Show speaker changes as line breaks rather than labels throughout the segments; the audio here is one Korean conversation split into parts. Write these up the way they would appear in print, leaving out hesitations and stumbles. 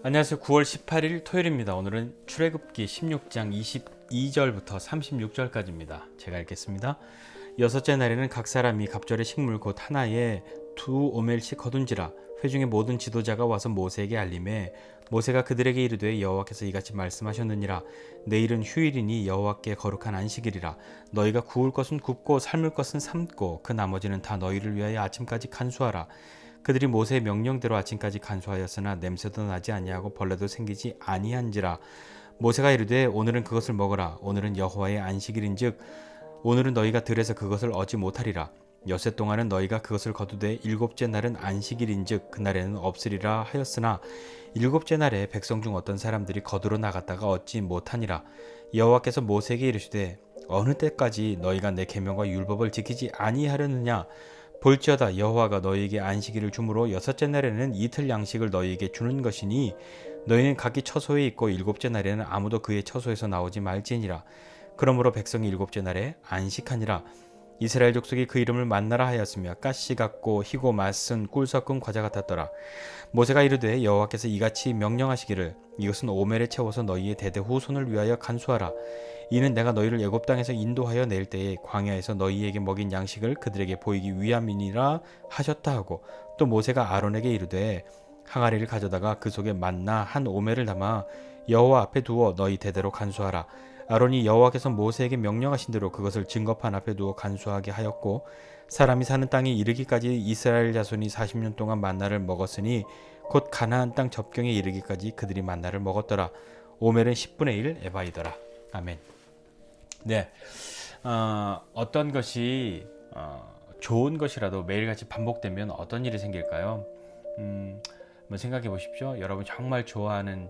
안녕하세요. 9월 18일 토요일입니다. 오늘은 출애굽기 16장 22절부터 36절까지입니다. 제가 읽겠습니다. 여섯째 날에는 각 사람이 갑절의 식물 곧 하나에 2오멜씩 거둔지라. 회중의 모든 지도자가 와서 모세에게 알림해 모세가 그들에게 이르되 여호와께서 이같이 말씀하셨느니라. 내일은 휴일이니 여호와께 거룩한 안식일이라. 너희가 구울 것은 굽고 삶을 것은 삶고 그 나머지는 다 너희를 위하여 아침까지 간수하라. 그들이 모세의 명령대로 아침까지 간수하였으나 냄새도 나지 아니하고 벌레도 생기지 아니한지라. 모세가 이르되 오늘은 그것을 먹으라. 오늘은 여호와의 안식일인즉 오늘은 너희가 들에서 그것을 얻지 못하리라. 엿새 동안은 너희가 그것을 거두되 일곱째 날은 안식일인즉 그날에는 없으리라 하였으나 일곱째 날에 백성 중 어떤 사람들이 거두러 나갔다가 얻지 못하니라. 여호와께서 모세에게 이르시되 어느 때까지 너희가 내 계명과 율법을 지키지 아니하려느냐. 볼지어다 여호와가 너희에게 안식일을 주므로 여섯째 날에는 이틀 양식을 너희에게 주는 것이니 너희는 각기 처소에 있고 일곱째 날에는 아무도 그의 처소에서 나오지 말지니라. 그러므로 백성이 일곱째 날에 안식하니라. 이스라엘 족속이 그 이름을 만나라 하였으며 가시 같고 희고 맛은 꿀 섞은 과자 같았더라. 모세가 이르되 여호와께서 이같이 명령하시기를 이것은 오멜에 채워서 너희의 대대 후손을 위하여 간수하라. 이는 내가 너희를 애굽 땅에서 인도하여 낼 때에 광야에서 너희에게 먹인 양식을 그들에게 보이기 위함이니라 하셨다 하고 또 모세가 아론에게 이르되 항아리를 가져다가 그 속에 만나 한 오멜을 담아 여호와 앞에 두어 너희 대대로 간수하라. 아론이 여호와께서 모세에게 명령하신 대로 그것을 증거판 앞에 두어 간수하게 하였고 사람이 사는 땅에 이르기까지 이스라엘 자손이 40년 동안 만나를 먹었으니 곧 가나안 땅 접경에 이르기까지 그들이 만나를 먹었더라. 오멜은 10분의 1 에바이더라. 아멘. 네, 어떤 것이 좋은 것이라도 매일같이 반복되면 어떤 일이 생길까요? 한번 생각해 보십시오. 여러분 정말 좋아하는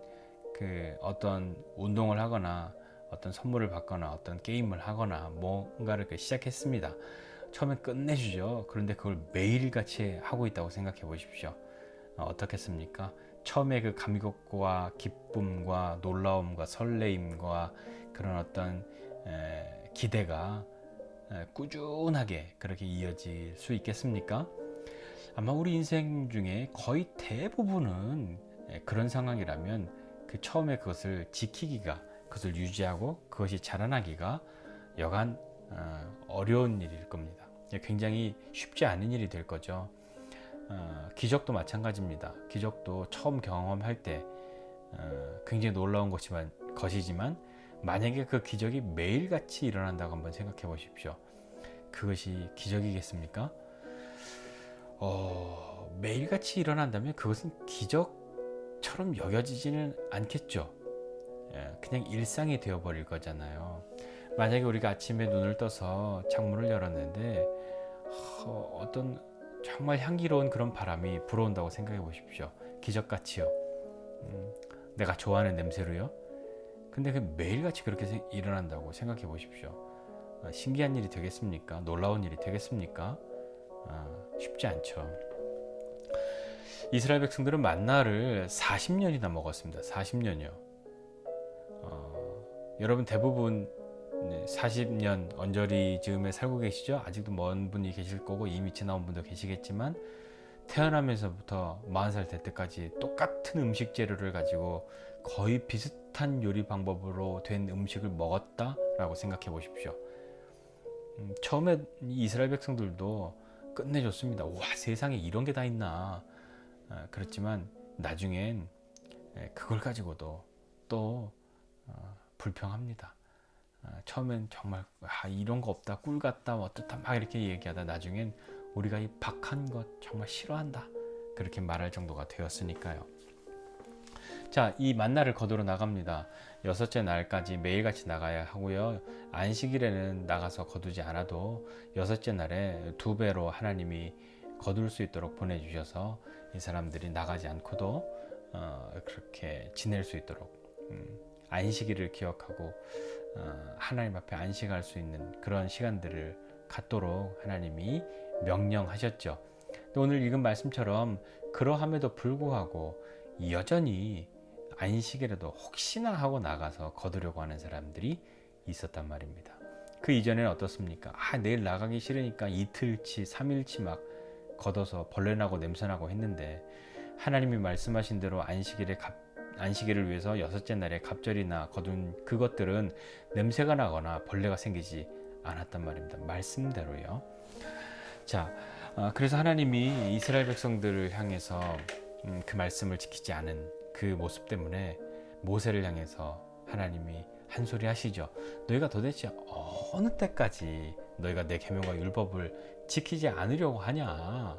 그 어떤 운동을 하거나 어떤 선물을 받거나 어떤 게임을 하거나 뭔가를 시작했습니다. 처음엔 끝내주죠. 그런데 그걸 매일같이 하고 있다고 생각해 보십시오. 어떻겠습니까? 처음에 그 감격과 기쁨과 놀라움과 설레임과 그런 어떤 기대가 꾸준하게 그렇게 이어질 수 있겠습니까? 아마 우리 인생 중에 거의 대부분은 그런 상황이라면 그 처음에 그것을 지키기가, 그것을 유지하고 그것이 자라나기가 여간 어려운 일일 겁니다. 굉장히 쉽지 않은 일이 될 거죠. 기적도 마찬가지입니다. 기적도 처음 경험할 때 굉장히 놀라운 것이지만 만약에 그 기적이 매일같이 일어난다고 한번 생각해 보십시오. 그것이 기적이겠습니까? 매일같이 일어난다면 그것은 기적처럼 여겨지지는 않겠죠. 그냥 일상이 되어버릴 거잖아요. 만약에 우리가 아침에 눈을 떠서 창문을 열었는데 어떤 정말 향기로운 그런 바람이 불어온다고 생각해 보십시오. 기적같이요. 내가 좋아하는 냄새로요. 근데 그 매일같이 그렇게 일어난다고 생각해 보십시오. 신기한 일이 되겠습니까? 놀라운 일이 되겠습니까? 쉽지 않죠. 이스라엘 백성들은 만나를 40년이나 먹었습니다. 40년이요. 여러분 대부분 40년 언저리 즈음에 살고 계시죠? 아직도 먼 분이 계실 거고 이미 지나온 분도 계시겠지만 태어나면서부터 40살 될 때까지 똑같은 음식 재료를 가지고 거의 비슷한 요리 방법으로 된 음식을 먹었다라고 생각해 보십시오. 처음에 이스라엘 백성들도 끝내줬습니다. 와, 세상에 이런 게 다 있나. 그렇지만 나중엔 그걸 가지고도 또 불평합니다. 처음엔 정말 이런 거 없다, 꿀 같다, 어떻다 막 이렇게 얘기하다 나중엔 우리가 이 박한 것 정말 싫어한다 그렇게 말할 정도가 되었으니까요. 자, 이 만나를 거두러 나갑니다. 여섯째 날까지 매일같이 나가야 하고요. 안식일에는 나가서 거두지 않아도 여섯째 날에 2배로 하나님이 거둘 수 있도록 보내주셔서 이 사람들이 나가지 않고도 그렇게 지낼 수 있도록 안식일을 기억하고 하나님 앞에 안식할 수 있는 그런 시간들을 갖도록 하나님이 명령하셨죠. 오늘 읽은 말씀처럼 그러함에도 불구하고 여전히 안식일에도 혹시나 하고 나가서 거두려고 하는 사람들이 있었단 말입니다. 그 이전에는 어떻습니까? 내일 나가기 싫으니까 이틀치, 3일치 막 걷어서 벌레나고 냄새나고 했는데 하나님이 말씀하신 대로 안식일에 안식일을 위해서 여섯째 날에 갑절이나 거둔 그것들은 냄새가 나거나 벌레가 생기지 않았단 말입니다. 말씀대로요. 자, 그래서 하나님이 이스라엘 백성들을 향해서 그 말씀을 지키지 않은 그 모습 때문에 모세를 향해서 하나님이 한 소리 하시죠. 너희가 도대체 어느 때까지 너희가 내 계명과 율법을 지키지 않으려고 하냐.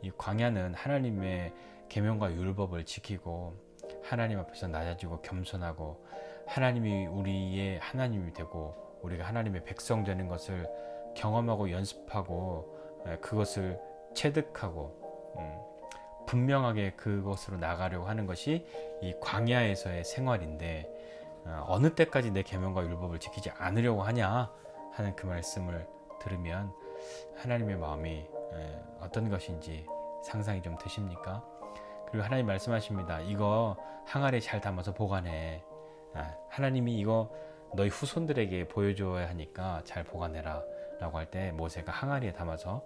이 광야는 하나님의 계명과 율법을 지키고 하나님 앞에서 낮아지고 겸손하고 하나님이 우리의 하나님이 되고 우리가 하나님의 백성 되는 것을 경험하고 연습하고 그것을 체득하고 분명하게 그것으로 나가려고 하는 것이 이 광야에서의 생활인데 어느 때까지 내 계명과 율법을 지키지 않으려고 하냐 하는 그 말씀을 들으면 하나님의 마음이 어떤 것인지 상상이 좀 되십니까? 그리고 하나님 말씀하십니다. 이거 항아리에 잘 담아서 보관해. 하나님이 이거 너희 후손들에게 보여줘야 하니까 잘 보관해라 라고 할 때 모세가 항아리에 담아서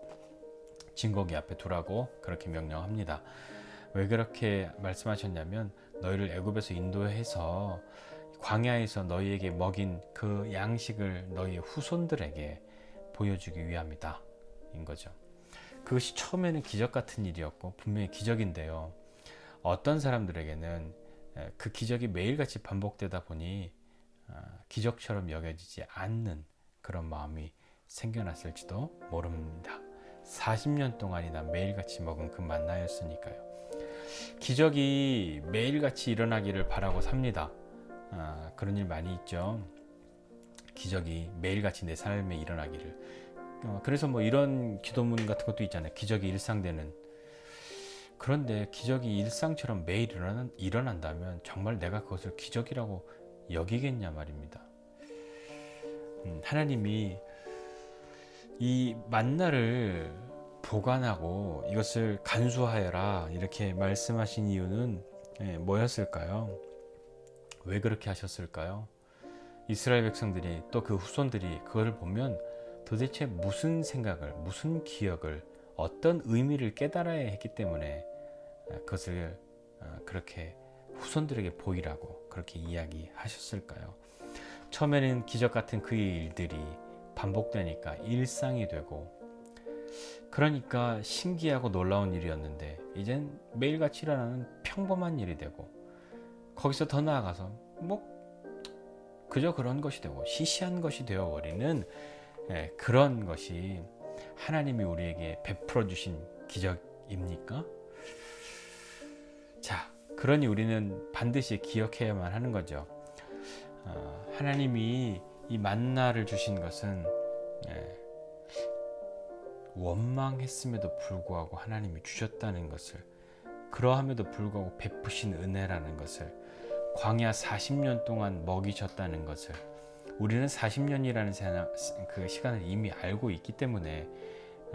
진고기 앞에 두라고 그렇게 명령합니다. 왜 그렇게 말씀하셨냐면 너희를 애굽에서 인도해서 광야에서 너희에게 먹인 그 양식을 너희의 후손들에게 보여주기 위함이다 인 거죠. 그것이 처음에는 기적 같은 일이었고 분명히 기적인데요. 어떤 사람들에게는 그 기적이 매일같이 반복되다 보니 기적처럼 여겨지지 않는 그런 마음이 생겨났을지도 모릅니다. 40년 동안이나 매일같이 먹은 그 만나였으니까요. 기적이 매일같이 일어나기를 바라고 삽니다. 그런 일 많이 있죠. 기적이 매일같이 내 삶에 일어나기를. 그래서 뭐 이런 기도문 같은 것도 있잖아요. 기적이 일상되는. 그런데 기적이 일상처럼 매일 일어난다면 정말 내가 그것을 기적이라고 여기겠냐 말입니다. 하나님이 이 만나를 보관하고 이것을 간수하여라 이렇게 말씀하신 이유는 뭐였을까요? 왜 그렇게 하셨을까요? 이스라엘 백성들이 또 그 후손들이 그걸 보면 도대체 무슨 생각을, 무슨 기억을, 어떤 의미를 깨달아야 했기 때문에 그것을 그렇게 후손들에게 보이라고 그렇게 이야기하셨을까요? 처음에는 기적 같은 그 일들이 반복되니까 일상이 되고 그러니까 신기하고 놀라운 일이었는데 이젠 매일같이 일어나는 평범한 일이 되고 거기서 더 나아가서 뭐 그저 그런 것이 되고 시시한 것이 되어버리는 그런 것이 하나님이 우리에게 베풀어 주신 기적입니까? 자, 그러니 우리는 반드시 기억해야만 하는 거죠. 하나님이 이 만나를 주신 것은 원망했음에도 불구하고 하나님이 주셨다는 것을, 그러함에도 불구하고 베푸신 은혜라는 것을, 광야 40년 동안 먹이셨다는 것을 우리는 40년이라는 그 시간을 이미 알고 있기 때문에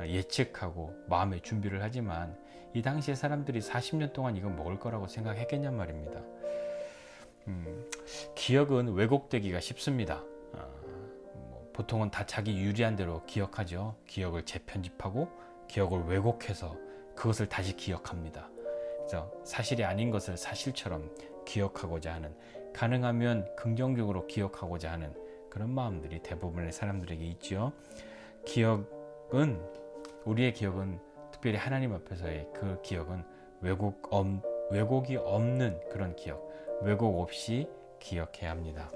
예측하고 마음의 준비를 하지만 이 당시에 사람들이 40년 동안 이거 먹을 거라고 생각했겠냔 말입니다. 기억은 왜곡되기가 쉽습니다. 보통은 다 자기 유리한 대로 기억하죠. 기억을 재편집하고 기억을 왜곡해서 그것을 다시 기억합니다. 그래서 사실이 아닌 것을 사실처럼 기억하고자 하는, 가능하면 긍정적으로 기억하고자 하는 그런 마음들이 대부분의 사람들에게 있죠. 우리의 기억은 특별히 하나님 앞에서의 그 기억은 왜곡이 없는 그런 기억, 왜곡 없이 기억해야 합니다.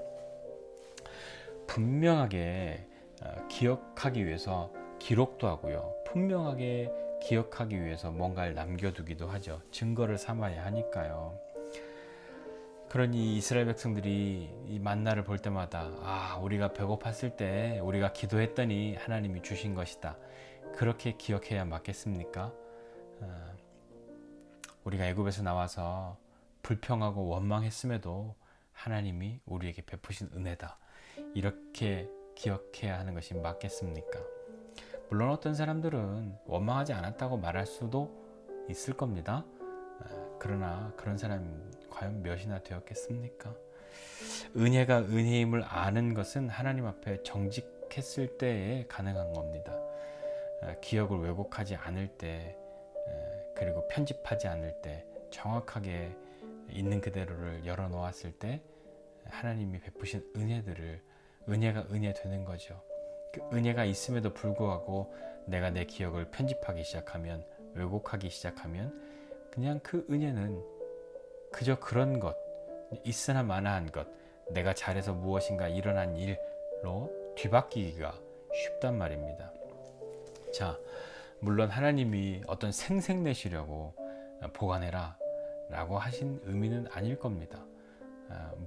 분명하게 기억하기 위해서 기록도 하고요. 분명하게 기억하기 위해서 뭔가를 남겨두기도 하죠. 증거를 삼아야 하니까요. 그러니 이스라엘 백성들이 이 만나를 볼 때마다 우리가 배고팠을 때 우리가 기도했더니 하나님이 주신 것이다. 그렇게 기억해야 맞겠습니까? 우리가 애굽에서 나와서 불평하고 원망했음에도 하나님이 우리에게 베푸신 은혜다. 이렇게 기억해야 하는 것이 맞겠습니까? 물론 어떤 사람들은 원망하지 않았다고 말할 수도 있을 겁니다. 그러나 그런 사람이 과연 몇이나 되었겠습니까? 은혜가 은혜임을 아는 것은 하나님 앞에 정직했을 때에 가능한 겁니다. 기억을 왜곡하지 않을 때, 그리고 편집하지 않을 때, 정확하게 있는 그대로를 열어놓았을 때 하나님이 베푸신 은혜가 은혜 되는 거죠. 그 은혜가 있음에도 불구하고 내가 내 기억을 편집하기 시작하면, 왜곡하기 시작하면, 그냥 그 은혜는 그저 그런 것, 있으나 마나한 것, 내가 잘해서 무엇인가 일어난 일로 뒤바뀌기가 쉽단 말입니다. 자, 물론 하나님이 어떤 생색내시려고 보관해라 라고 하신 의미는 아닐 겁니다.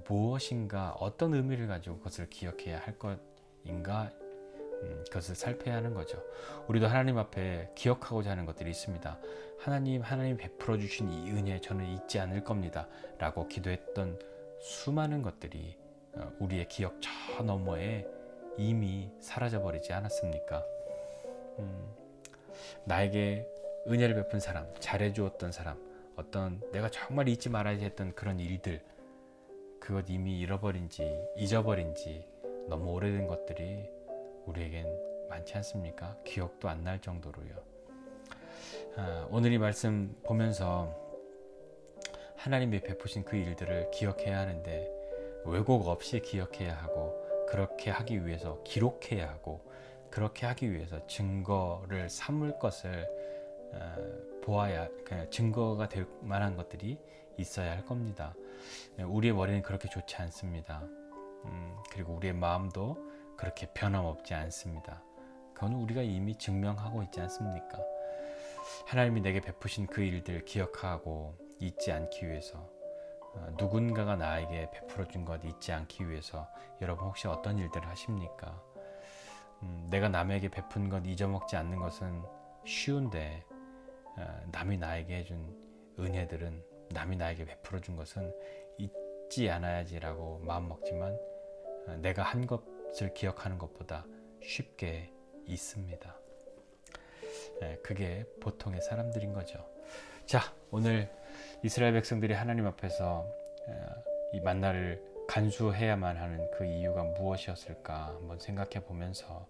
무엇인가 어떤 의미를 가지고 그것을 기억해야 할 것인가, 그것을 살펴야 하는 거죠. 우리도 하나님 앞에 기억하고자 하는 것들이 있습니다. 하나님 베풀어 주신 이 은혜 저는 잊지 않을 겁니다 라고 기도했던 수많은 것들이 우리의 기억 저 너머에 이미 사라져 버리지 않았습니까? 나에게 은혜를 베푼 사람, 잘해주었던 사람, 어떤 내가 정말 잊지 말아야 했던 그런 일들, 그것 이미 잊어버린지 너무 오래된 것들이 우리에겐 많지 않습니까? 기억도 안 날 정도로요. 오늘 이 말씀 보면서 하나님이 베푸신 그 일들을 기억해야 하는데 왜곡 없이 기억해야 하고, 그렇게 하기 위해서 기록해야 하고, 그렇게 하기 위해서 증거를 삼을 것을 보아야, 증거가 될 만한 것들이 있어야 할 겁니다. 우리의 머리는 그렇게 좋지 않습니다. 그리고 우리의 마음도 그렇게 변함없지 않습니다. 그건 우리가 이미 증명하고 있지 않습니까? 하나님이 내게 베푸신 그 일들 기억하고 잊지 않기 위해서, 누군가가 나에게 베풀어 준 것 잊지 않기 위해서 여러분 혹시 어떤 일들을 하십니까? 내가 남에게 베푼 것 잊어먹지 않는 것은 쉬운데, 남이 나에게 해준 은혜들은, 남이 나에게 베풀어 준 것은 잊지 않아야지라고 마음먹지만 내가 한 것을 기억하는 것보다 쉽게 잊습니다. 그게 보통의 사람들인 거죠. 자, 오늘 이스라엘 백성들이 하나님 앞에서 이 만나를 간수해야만 하는 그 이유가 무엇이었을까 한번 생각해 보면서,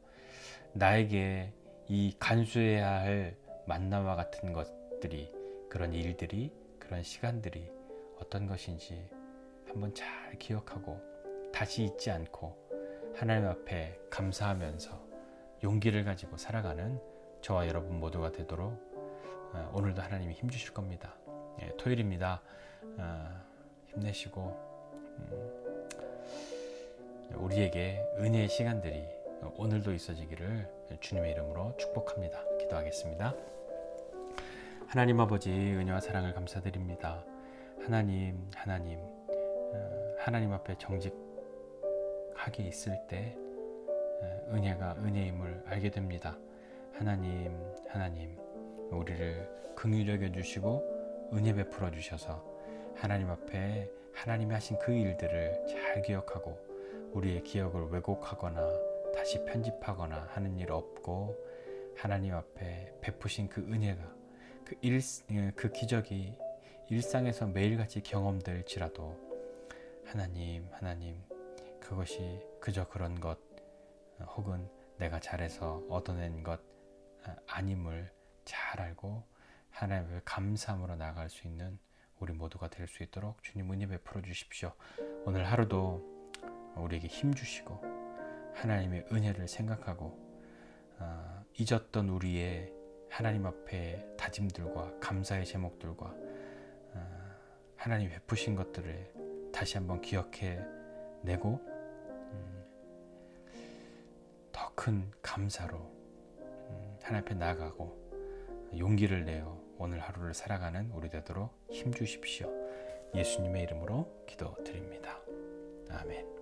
나에게 이 간수해야 할 만나와 같은 것들이, 그런 일들이, 그런 시간들이 어떤 것인지 한번 잘 기억하고 다시 잊지 않고 하나님 앞에 감사하면서 용기를 가지고 살아가는 저와 여러분 모두가 되도록 오늘도 하나님이 힘주실 겁니다. 토요일입니다. 힘내시고 우리에게 은혜의 시간들이 오늘도 있어지기를 주님의 이름으로 축복합니다. 기도하겠습니다. 하나님 아버지, 은혜와 사랑을 감사드립니다. 하나님 앞에 정직하게 있을 때 은혜가 은혜임을 알게 됩니다. 하나님 우리를 긍휼히 여겨 주시고 은혜 베풀어 주셔서 하나님 앞에 하나님이 하신 그 일들을 잘 기억하고 우리의 기억을 왜곡하거나 다시 편집하거나 하는 일 없고, 하나님 앞에 베푸신 그 은혜가, 그 기적이 일상에서 매일같이 경험될지라도 하나님 그것이 그저 그런 것 혹은 내가 잘해서 얻어낸 것 아님을 잘 알고 하나님을 감사함으로 나아갈 수 있는 우리 모두가 될 수 있도록 주님 은혜 베풀어 주십시오. 오늘 하루도 우리에게 힘 주시고 하나님의 은혜를 생각하고 잊었던 우리의 하나님 앞에 다짐들과 감사의 제목들과 하나님 베푸신 것들을 다시 한번 기억해내고 더 큰 감사로 하나님 앞에 나아가고 용기를 내어 오늘 하루를 살아가는 우리 되도록 힘 주십시오. 예수님의 이름으로 기도드립니다. 아멘.